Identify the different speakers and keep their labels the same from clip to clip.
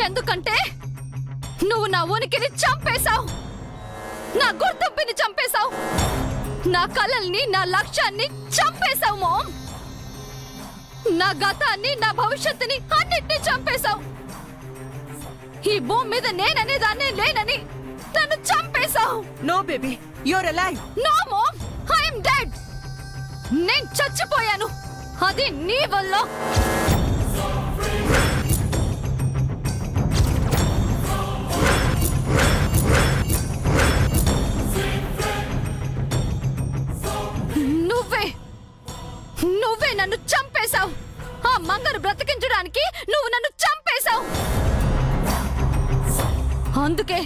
Speaker 1: ఎందుకంటే నువ్వు నా ఉనికిని చంపేశావు, నా గుర్తింపుని చంపేశావు, నా కలల్ని నా లక్ష్యాన్ని చంపేశావు మామ్. నా గతాన్ని నా భవిష్యత్తుని అన్నిటినీ చంపేశావు. ఈ భూమి మీద నేననేదాన్నే లేనని నన్ను చంపేశావు.
Speaker 2: No baby, you're alive.
Speaker 1: No mom, I'm dead. నేను చచ్చిపోయాను, అది నీ వల్ల. నువ్వే నన్ను చంపేశావు. ఆ మంగను బ్రతికించడానికి నువ్వు నన్ను చంపేశావు. అందుకే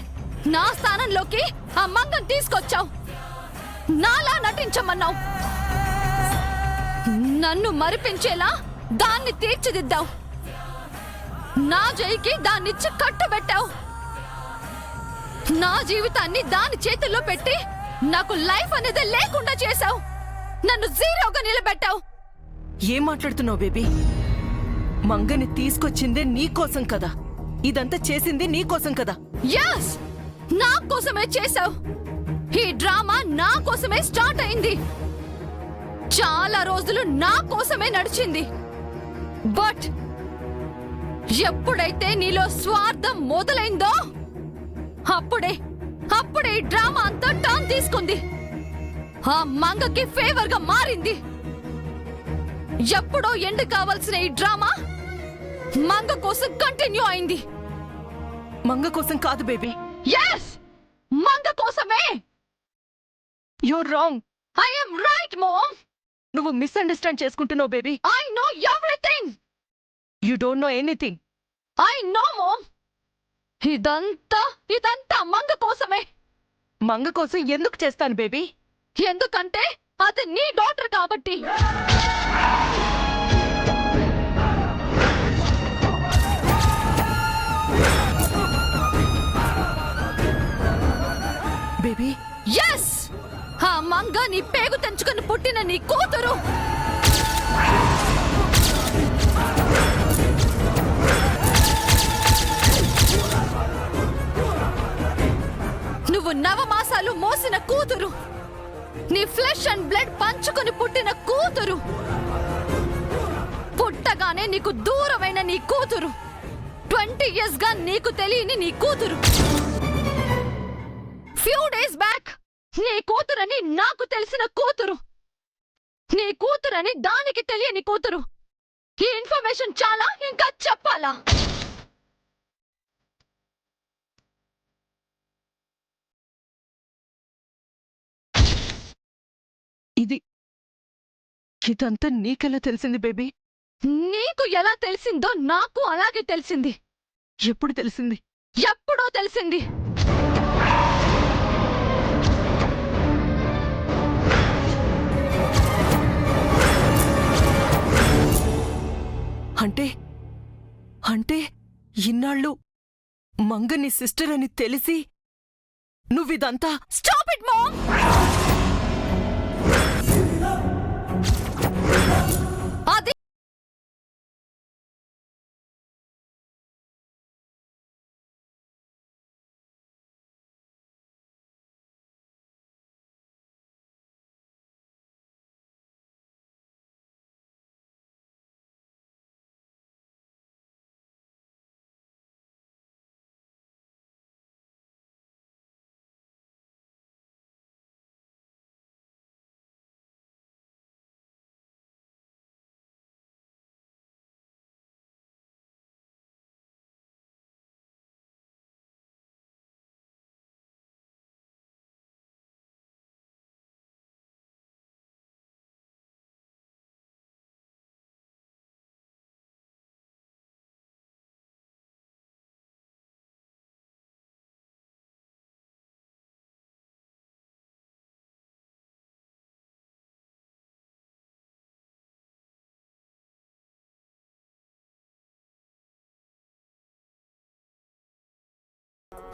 Speaker 1: నా స్థానంలోకి ఆ మంగను తీసుకొచ్చావు. నాలా నటించమన్నావు. నన్ను మరిపించేలా దాన్ని తీర్చిదిద్దావు. నా జైకి దాన్నిచ్చి కట్టుబెట్టావు. నా జీవితాన్ని దాని చేతుల్లో పెట్టి నాకు లైఫ్ అనేది లేకుండా చేశావు. నన్ను జీరోగా నిలబెట్టావు.
Speaker 2: ఏం మాట్లాడుతున్నావు బేబీ? మంగని తీసుకొచ్చిందే నీకోసం కదా, ఇదంతా చేసింది నీకోసం కదా.
Speaker 1: యస్, నా కోసమే చేశావు. ఈ డ్రామా నా కోసమే స్టార్ట్ అయింది. చాలా రోజులు నా కోసమే నడిచింది. బట్ ఎప్పుడైతే నీలో స్వార్థం మొదలైందో అప్పుడే ఈ డ్రామా అంతా టర్న్ తీసుకుంది. ఆ మంగకి ఫేవర్ గా మారింది. ఎప్పుడో ఎండ్ కావాల్సిన ఈ డ్రామా మంగ కోసం కంటిన్యూ అయింది.
Speaker 2: మంగ కోసం కాదు బేబీ.
Speaker 1: yes మంగ కోసమే.
Speaker 2: You're wrong.
Speaker 1: I am right mom.
Speaker 2: నువ్వు మిస్అండర్స్టాండ్ చేసుకుంటున్నావు baby.
Speaker 1: I know everything.
Speaker 2: You don't know anything.
Speaker 1: I know mom. ఇదంతా మంగ కోసమే.
Speaker 2: మంగ కోసం ఎందుకు చేస్తాను బేబీ?
Speaker 1: ఎందుకంటే అది నీ డాటర్ కాబట్టి.
Speaker 2: బేబీ,
Speaker 1: ఎస్, ఆ మంగ నీ పేగు తెంచుకొని పుట్టిన నీ కూతురు. నువ్వు నవమాసాలు మోసిన కూతురు. నీ ఫ్లెష్ అండ్ బ్లడ్ పంచుకొని పుట్టిన కూతురు. పుట్టగానే నీకు దూరమైన నీ కూతురు. 20 years గా నీకు తెలియని నీ కూతురు. ఫ్యూ డేస్ బ్యాక్ నీ కూతురని నాకు తెలిసిన కూతురు. నీ కూతురని దానికి తెలియని కూతురు. ఈ ఇన్ఫర్మేషన్ చాలా, ఇంకా చెప్పాలా?
Speaker 2: ఇదంతా నీకెలా తెలిసింది బేబీ?
Speaker 1: నీకు ఎలా తెలిసిందో నాకు అలాగే తెలిసింది.
Speaker 2: ఎప్పుడు తెలిసింది?
Speaker 1: ఎప్పుడో తెలిసింది.
Speaker 2: అంటే ఇన్నాళ్ళు మంగని సిస్టర్ అని తెలిసి నువ్విదంతా...
Speaker 1: స్టాప్ ఇట్ మామ్. అది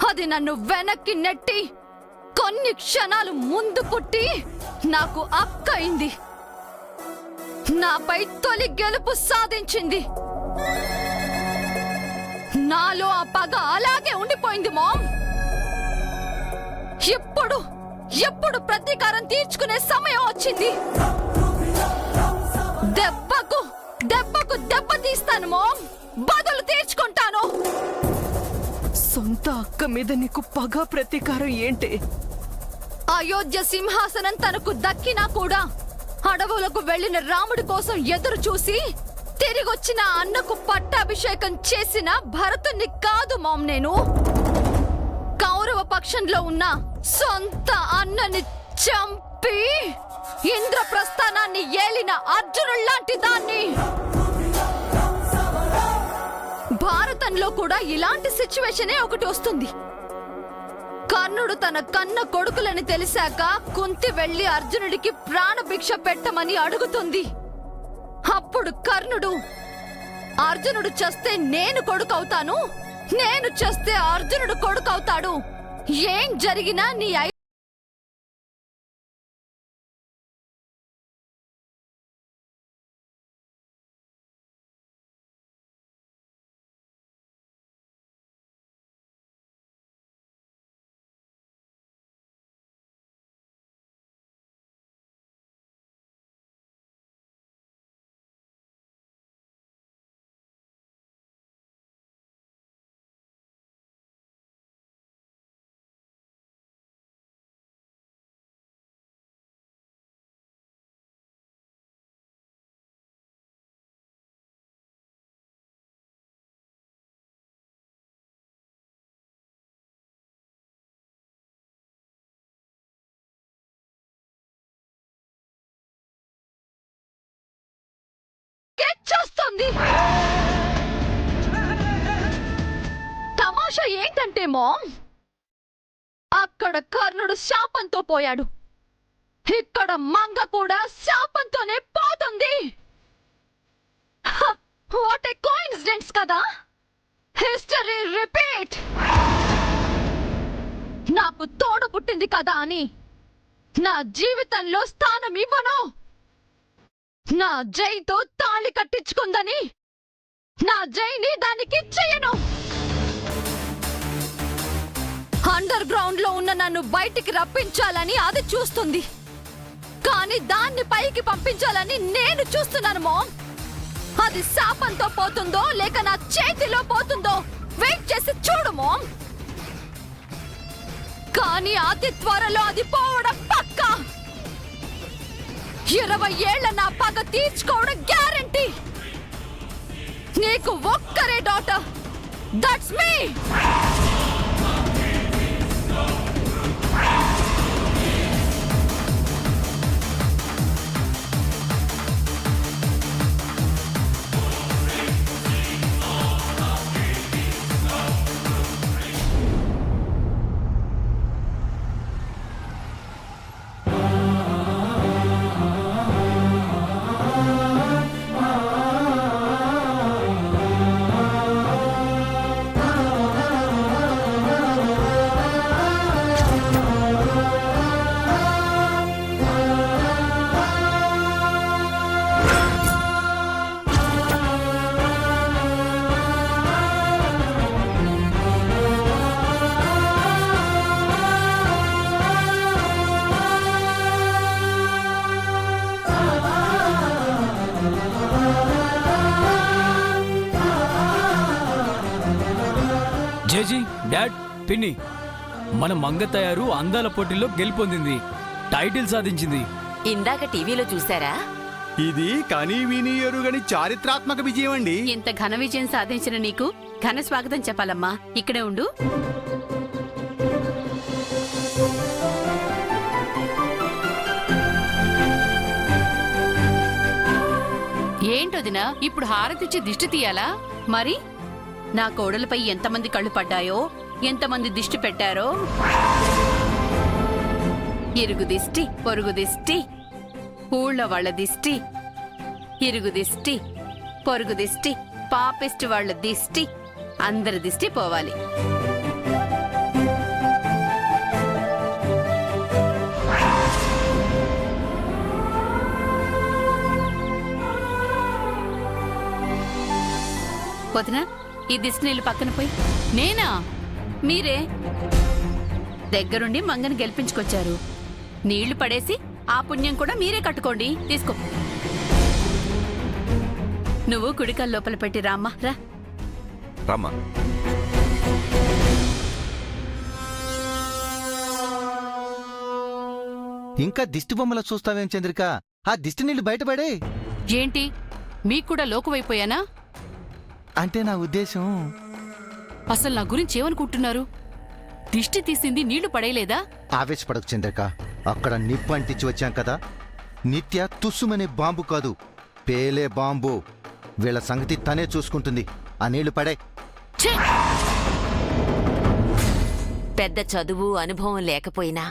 Speaker 1: అది నన్ను వెనక్కి నెట్టి కొన్ని క్షణాలు ముందు పుట్టి నాకు అక్క అయింది. నాపై తొలి గెలుపు సాధించింది. నాలో ఆ పగ అలాగే ఉండిపోయింది మామ్. ఎప్పుడు ప్రతీకారం తీర్చుకునే సమయం వచ్చింది. దెబ్బకు దెబ్బ తీస్తాను మామ్. బదులు తీర్చుకుంటాను.
Speaker 2: సొంత అక్క మీద నీకు పగ ప్రతీకారం ఏంటి?
Speaker 1: అయోధ్య సింహాసనం తనకు దక్కినా కూడా అడవులకు వెళ్లిన రాముడి కోసం ఎదురు చూసి తిరిగొచ్చిన అన్నకు పట్టాభిషేకం చేసిన భరతుణ్ణి కాదు మామ్ నేను. కౌరవ పక్షంలో ఉన్న సొంత అన్నని చంపి ఇంద్రప్రస్థానాన్ని ఏలిన అర్జునుల్లాంటి దాన్ని. భారతంలో కూడా ఇలాంటి సిచ్యువేషనే ఒకటి వస్తుంది. కర్ణుడు తన కన్న కొడుకులని తెలిసాక కుంతి వెళ్లి అర్జునుడికి ప్రాణభిక్ష పెట్టమని అడుగుతుంది. అప్పుడు కర్ణుడు, అర్జునుడు చస్తే నేను కొడుకవుతాను, నేను చస్తే అర్జునుడు కొడుకవుతాడు. ఏం జరిగినా నీ చూస్తుంది. తమాషా ఏంటంటే మామ్, అక్కడ కర్ణుడు శాపంతో పోయాడు, ఇక్కడ మంగ కూడా శాపంతోనే పోతుంది. వాట్ ఏ కోఇన్సిడెన్స్ కదా. History repeat. నాకు తోడు పుట్టింది కదా అని నా జీవితంలో స్థానం ఇవ్వను. నా జైతో తాళి కట్టించుకుందని నా జైని దానికి చెయ్యను. అండర్ గ్రౌండ్ లో ఉన్న నన్ను బయటికి రప్పించాలని అది చూస్తుంది, కానీ దాన్ని పైకి పంపించాలని నేను చూస్తున్నాను మామ్. అది శాపంతో పోతుందో లేక నా చేతిలో పోతుందో వెయిట్ చేసి చూడు మామ్. కానీ అతి త్వరలో అది పోవడం పక్కా. 20 ఏళ్ల నా పగ తీర్చుకోవడం గ్యారంటీ. నీకు ఒక్కరే daughter, that's me.
Speaker 3: JG, dad, పిన్ని, మన మంగ తయారు అందాల పోటీలో గెలుపొందింది, టైటిల్ సాధించింది.
Speaker 4: ఇందాక టీవీలో చూసారా?
Speaker 5: ఇది కనీ విని ఎరుగని చారిత్రాత్మక విజయం అండి.
Speaker 4: ఇంత ఘన విజయం సాధించిన నీకు ఘన స్వాగతం చెప్పాలమ్మా. ఇక్కడే ఉండు. ఏంటొదినా, ఇప్పుడు హారతిచ్చి దిష్టి తీయాలా? మరి నా కోడలపై ఎంతమంది కళ్ళు పడ్డాయో, ఎంతమంది దిష్టి పెట్టారో. ఇరుగు దిష్టి, పొరుగు దిష్టి, ఊళ్ళో వాళ్ళ దిష్టి, ఇరుగు దిష్టి, పొరుగు దిష్టి, పాపిస్ట్ వాళ్ళ దిష్టి, అందరి దిష్టి పోవాలి. వదినా, ఈ దిష్టి నీళ్ళు పక్కన పోయి. నేనా? మీరే దగ్గరుండి మంగని గెలిపించుకొచ్చారు. నీళ్లు పడేసి ఆ పుణ్యం కూడా మీరే కట్టుకోండి. తీసుకో. నువ్వు కుడికాలు లోపల పెట్టి రామ్మా, రా.
Speaker 6: రామ్మా.
Speaker 7: ఇంకా దిష్టి బొమ్మల చూస్తావేం చంద్రిక? ఆ దిష్టి నీళ్లు బయటపడే.
Speaker 4: ఏంటి మీకు కూడా లోకువైపోయానా?
Speaker 7: అంటే నా ఉద్దేశం,
Speaker 4: అసలు నా గురించి ఏమనుకుంటున్నారు? దిష్టి తీసింది నీళ్లు పడేయలేదా?
Speaker 7: ఆవేశపడకు చంద్రిక. అక్కడ నిప్పు అంటించి వచ్చాం కదా. నిత్య తుస్సుమనే బాంబు కాదు, పేలే బాంబు. వీళ్ళ సంగతి తనే చూసుకుంటుంది. ఆ నీళ్లు పడే.
Speaker 4: ఛే!
Speaker 8: పెద్ద చదువు అనుభవం లేకపోయినా,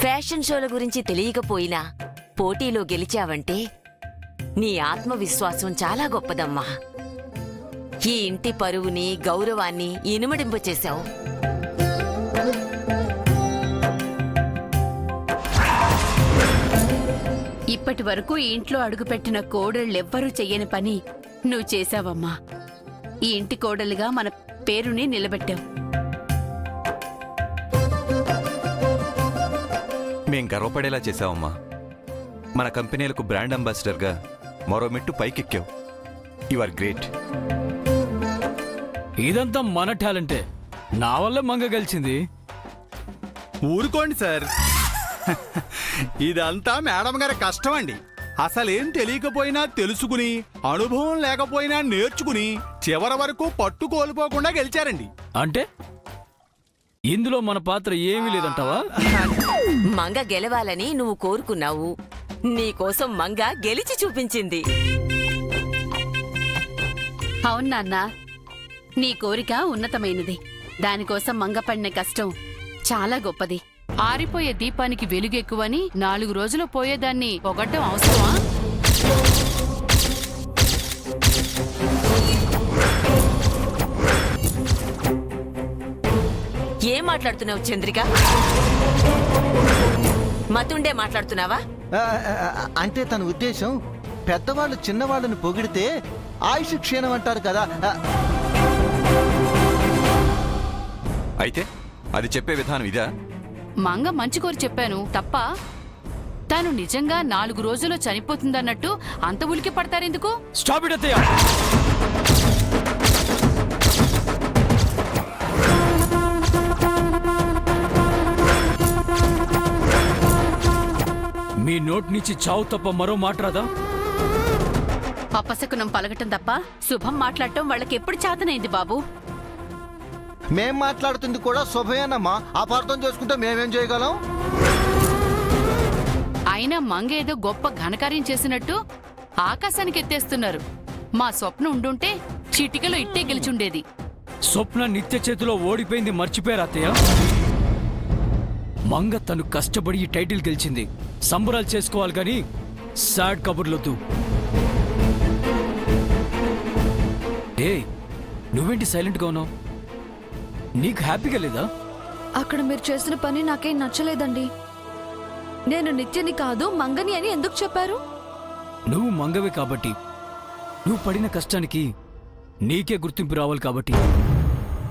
Speaker 8: ఫ్యాషన్ షోల గురించి తెలియకపోయినా పోటీలో గెలిచావంటే నీ ఆత్మవిశ్వాసం చాలా గొప్పదమ్మా. ఈ ఇంటి పరువుని, గౌరవాన్ని ఇనుమడింపచేశావు.
Speaker 4: ఇప్పటి వరకు ఈ ఇంట్లో అడుగుపెట్టిన కోడళ్ళెవ్వరూ చెయ్యని పని నువ్వు చేశావమ్మా. ఈ ఇంటి కోడలుగా మన పేరుని నిలబెట్టావు.
Speaker 6: మేం గర్వపడేలా చేశావమ్మా. మన కంపెనీలకు బ్రాండ్ అంబాసిడర్గా మరో మెట్టు పైకెక్కావు. You are great.
Speaker 3: ఇదంతా మన టాలెంటే. నా వల్ల మంగ గెలిచింది.
Speaker 5: ఊరుకోండి సార్. ఇదంతా మేడం గారి కష్టం అండి. అసలేం తెలియకపోయినా తెలుసుకుని, అనుభవం లేకపోయినా నేర్చుకుని, చివరి వరకు పట్టు కోల్పోకుండా గెలిచారండి.
Speaker 3: అంటే ఇందులో మన పాత్ర ఏమీ లేదంటావా?
Speaker 8: మంగ గెలవాలని నువ్వు కోరుకున్నావు. నీకోసం మంగ గెలిచి చూపించింది.
Speaker 4: అవును నాన్న, నీ కోరిక ఉన్నతమైనది. దానికోసం మంగపడిన కష్టం చాలా గొప్పది. ఆరిపోయే దీపానికి వెలుగెక్కువని 4 రోజులు పోయేదాన్ని పొగడ్డం అవసరమా?
Speaker 8: ఏం మాట్లాడుతున్నావు చంద్రిక? మతుండే మాట్లాడుతున్నావా?
Speaker 7: అంటే తన ఉద్దేశం, పెద్దవాళ్ళు చిన్నవాళ్ళని పొగిడితే ఆయుష్ క్షీణం అంటారు కదా.
Speaker 6: అయితే అది చెప్పే విధానం ఇదా?
Speaker 4: మంగ మంచి కోరి చెప్పాను తప్ప, తాను నిజంగా 4 రోజుల్లో చనిపోతుందన్నట్టు అంత ఉలికి పడతారెందుకు?
Speaker 3: స్టాప్ ఇట్ అత్తయ్య. మీ నోట్ నుంచి చావు తప్ప మరో మాట రాదా?
Speaker 4: అపశకునం పలకటం తప్ప శుభం మాట్లాడటం వాళ్ళకి ఎప్పుడు చేతనైంది బాబు.
Speaker 7: మేం మాట్లాడుతుంది కూడా శుభమేనమ్మా. అపార్థం చేసుకుంటే మేమేం చేయగలం?
Speaker 4: అయినా మంగ ఏదో గొప్ప ఘనకార్యం చేసినట్టు ఆకాశానికి ఎత్తేస్తున్నారు. మా స్వప్నం ఉండుంటే చిటికలో ఇట్టే గెలిచుండేది.
Speaker 3: స్వప్న నిత్య చేతిలో ఓడిపోయింది మర్చిపోయారు అత్తయ్య. మంగ తను కష్టపడి ఈ టైటిల్ గెలిచింది. సంబరాలు చేసుకోవాలి కానీ సాడ్ కబుర్లొద్దు. ఏ నువ్వేంటి సైలెంట్గా ఉన్నావు? నీకు హ్యాపీగా లేదా?
Speaker 1: అక్కడ మీరు చేసిన పని నాకేం నచ్చలేదండి. నేను నిత్యని కాదు మంగని అని ఎందుకు చెప్పారు?
Speaker 3: నువ్వు మంగవే కాబట్టి, నువ్వు పడిన కష్టానికి నీకే గుర్తింపు రావాలి కాబట్టి.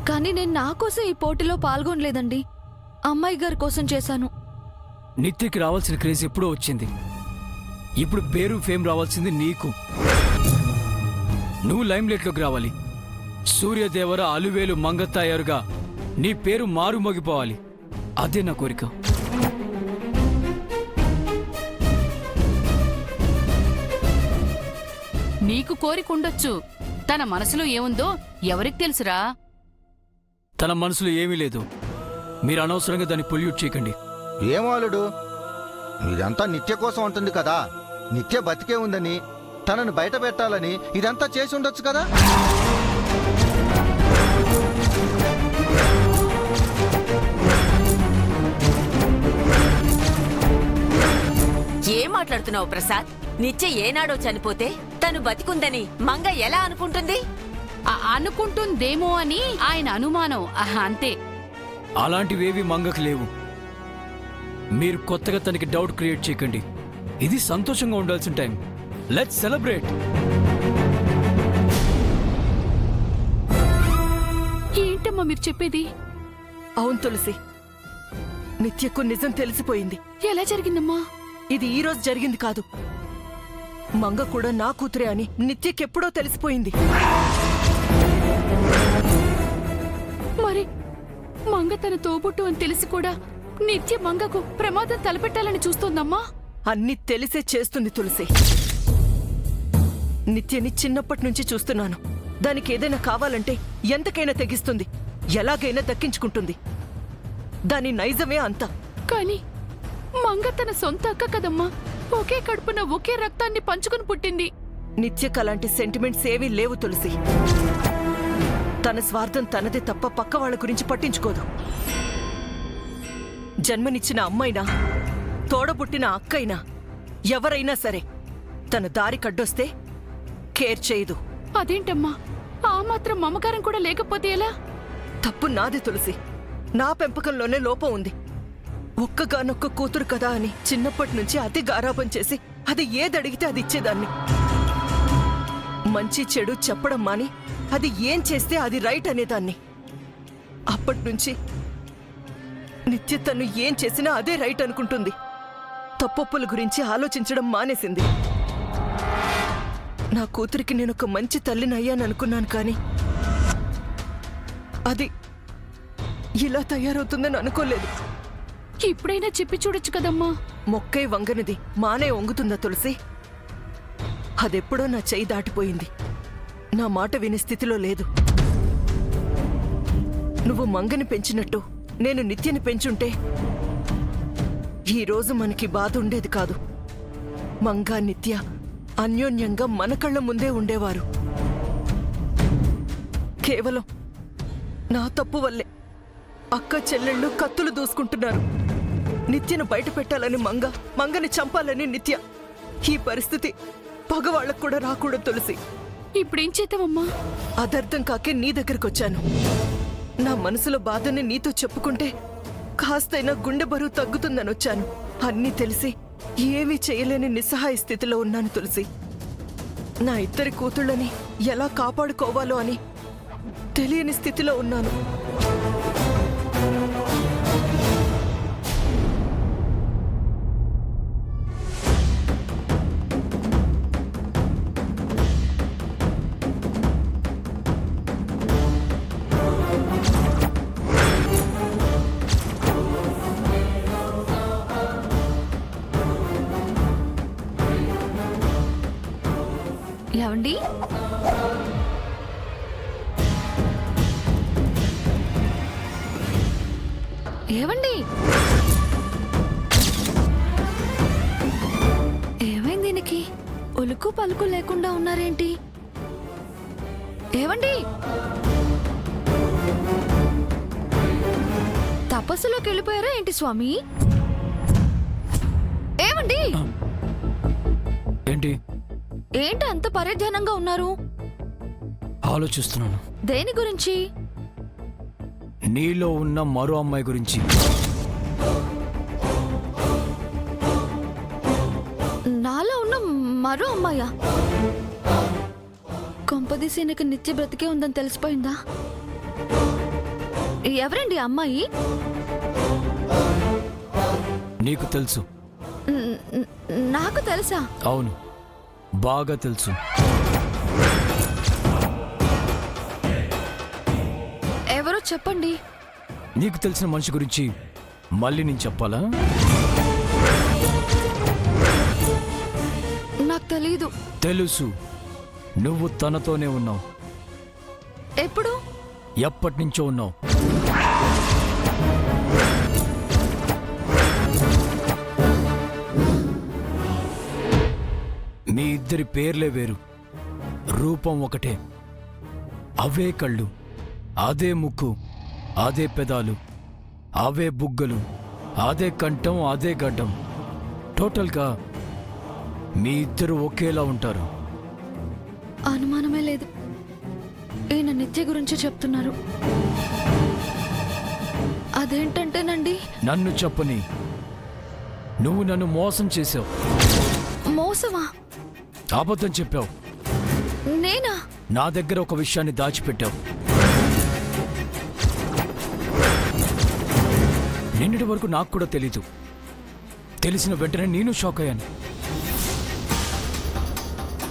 Speaker 1: కానీ నేను నా కోసం ఈ పోటీలో పాల్గొనలేదండి. అమ్మాయి గారి కోసం చేశాను.
Speaker 3: నిత్యకి రావాల్సిన క్రేజ్ ఎప్పుడో వచ్చింది. ఇప్పుడు పేరు ఫేమ్ రావాల్సింది నీకు. నువ్వు లైమ్లైట్లోకి రావాలి. సూర్యదేవర అలువేలు మంగతాయారుగా నీ పేరు మారుమోగిపోవాలి. అదే నా కోరిక.
Speaker 4: నీకు కోరికుండొచ్చు, తన మనసులో ఏముందో ఎవరికి తెలుసురా?
Speaker 3: తన మనసులో ఏమీ లేదు. మీరు అనవసరంగా దాన్ని పొల్యూట్ చేయకండి.
Speaker 7: ఏమాలుడు, ఇదంతా నిత్య కోసం ఉంటుంది కదా. నిత్య బతికే ఉందని, తనను బయట పెట్టాలని ఇదంతా చేసి ఉండొచ్చు కదా.
Speaker 8: ఏం మాట్లాడుతున్నావు ప్రసాద్? నిత్య ఏనాడో చనిపోతే తను బతికుందని మంగ ఎలా అనుకుంటుంది?
Speaker 4: అనుకుంటుందేమో అని ఆయన అనుమానం, అంతే.
Speaker 3: అలాంటివేవి మంగకు లేవు. మీరు కొత్తగా తనకి డౌట్ క్రియేట్ చేయకండి. ఇది సంతోషంగా ఉండాల్సిన టైం. Let's celebrate.
Speaker 4: ఏంటమ్మా మీరు చెప్పేది?
Speaker 2: అవును తులసి, నిత్యకు నిజం తెలిసిపోయింది.
Speaker 4: ఎలా జరిగిందమ్మా?
Speaker 2: ఇది ఈ రోజు జరిగింది కాదు. మంగ కూడా నా కూతురే అని నిత్యకెప్పుడో తెలిసిపోయింది.
Speaker 4: మరి మంగ తన తోబుట్టు అని తెలిసి కూడా నిత్య మంగకు ప్రమాదం తలపెట్టాలని చూస్తోందమ్మా.
Speaker 2: అన్నీ తెలిసే చేస్తుంది తులసి. నిత్యని చిన్నప్పటి నుంచి చూస్తున్నాను. దానికి ఏదైనా కావాలంటే ఎంతకైనా తెగిస్తుంది, ఎలాగైనా దక్కించుకుంటుంది. దాని నైజమే అంతా.
Speaker 4: కాని మంగ తన సొంత అక్క కదమ్మా. ఒకే కడుపున ఒకే రక్తాన్ని పంచుకుని పుట్టింది.
Speaker 2: నిత్యకు అలాంటి సెంటిమెంట్స్ ఏవీ లేవు తులసి. తన స్వార్థం తనదే తప్ప పక్క వాళ్ళ గురించి పట్టించుకోదు. జన్మనిచ్చిన అమ్మైనా తోడబుట్టిన అక్కైనా ఎవరైనా సరే తన దారి కడ్డొస్తే కేర్ చేయదు.
Speaker 4: అదేంటమ్మా, ఆ మాత్రం మమకారం కూడా లేకపోతే ఎలా?
Speaker 2: తప్పు నాది తులసి. నా పెంపకంలోనే లోపం ఉంది. ఒక్కగానొక్క కూతురు కదా అని చిన్నప్పటి నుంచి అతి గారాబం చేసి అది ఏదడిగితే అది ఇచ్చేదాన్ని. మంచి చెడు చెప్పడం మాని అది ఏం చేస్తే అది రైట్ అనేదాన్ని. అప్పటినుంచి నిత్య తను ఏం చేసినా అదే రైట్ అనుకుంటుంది. తప్పొప్పుల గురించి ఆలోచించడం మానేసింది. నా కూతురికి నేనొక మంచి తల్లిని అయ్యాననుకున్నాను, కానీ అది ఇలా తయారవుతుందని అనుకోలేదు.
Speaker 4: ఇప్పుడైనా చెప్పి చూడొచ్చు కదమ్మా.
Speaker 2: మొక్కై వంగనిది మానే వంగుతుందా తులసి? అదెప్పుడో నా చెయ్యి దాటిపోయింది. నా మాట వినే స్థితిలో లేదు. నువ్వు మంగని పెంచినట్టు నేను నిత్యని పెంచుంటే ఈరోజు మనకి బాధ ఉండేది కాదు. మంగా నిత్య అన్యోన్యంగా మన కళ్ళ ముందే ఉండేవారు. కేవలం నా తప్పు వల్లే అక్క చెల్లెళ్ళు కత్తులు దూసుకుంటున్నారు. నిత్యను బయట పెట్టాలని మంగని చంపాలని నిత్య. ఈ పరిస్థితి పగవాళ్లకు కూడా రాకూడదు తులసి.
Speaker 4: ఇప్పుడేం చేద్దామమ్మా?
Speaker 2: అదర్థం కాకే నీ దగ్గరకొచ్చాను. నా మనసులో బాధని నీతో చెప్పుకుంటే కాస్తైనా గుండె బరువు తగ్గుతుందని వచ్చాను. అన్నీ తెలిసి ఏమీ చేయలేని నిస్సహాయ స్థితిలో ఉన్నాను తులసి. నా ఇద్దరి కూతుళ్ళని ఎలా కాపాడుకోవాలో అని తెలియని స్థితిలో ఉన్నాను.
Speaker 1: ఏమండి? ఏమండి? ఏమైంది దీనికి? ఉలుకు పలుకు లేకుండా ఉన్నారేంటి? ఏమండి? తపస్సులోకి వెళ్ళిపోయారా ఏంటి స్వామి? ఏమండి?
Speaker 3: ఏంటి?
Speaker 1: ఏంటి అంత పరిధ్యానంగా ఉన్నారు?
Speaker 3: ఆలోచిస్తున్నాను.
Speaker 1: దేని గురించి?
Speaker 3: నీలో ఉన్న మరో అమ్మాయి గురించి.
Speaker 1: నాలో ఉన్న మరో అమ్మాయా? కొంపదీసి నీకు నిత్య బ్రతికే ఉందని తెలిసిపోయిందా? ఎవరండి ఆ అమ్మాయి?
Speaker 3: నీకు తెలుసు?
Speaker 1: నాకు తెలుసా?
Speaker 3: అవును, బాగా తెలుసు.
Speaker 1: ఎవరో చెప్పండి.
Speaker 3: నీకు తెలిసిన మనిషి గురించి మళ్ళీ నేను చెప్పాలా?
Speaker 1: నాకు తెలీదు.
Speaker 3: తెలుసు. నువ్వు తనతోనే ఉన్నావు.
Speaker 1: ఎప్పుడు?
Speaker 3: ఎప్పటి నుంచో ఉన్నావు. మీ ఇద్దరి పేర్లే వేరు, రూపం ఒకటే. అవే కళ్ళు, అదే ముక్కు, అదే పెదాలు, అవే బుగ్గలు, అదే కంఠం, అదే గడ్డం. టోటల్గా మీ ఇద్దరు ఒకేలా ఉంటారు.
Speaker 1: అనుమానమే లేదు. ఈయన నిత్య గురించి చెప్తున్నారు. అదేంటంటేనండి,
Speaker 3: నన్ను చెప్పని. నువ్వు నన్ను మోసం చేశావు.
Speaker 1: మోసమా?
Speaker 3: అబద్ధం చెప్పావు.
Speaker 1: నేనా?
Speaker 3: నా దగ్గర ఒక విషయాన్ని దాచిపెట్టావు. నిన్నటి వరకు నాకు కూడా తెలీదు. తెలిసిన వెంటనే నేను షాక్ అయ్యాను.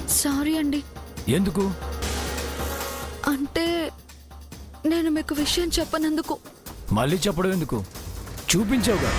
Speaker 1: సారీ అండి.
Speaker 3: ఎందుకు?
Speaker 1: అంటే నేను మీకు విషయం చెప్పనందుకు.
Speaker 3: మళ్ళీ చెప్పడం ఎందుకు? చూపించావుగా.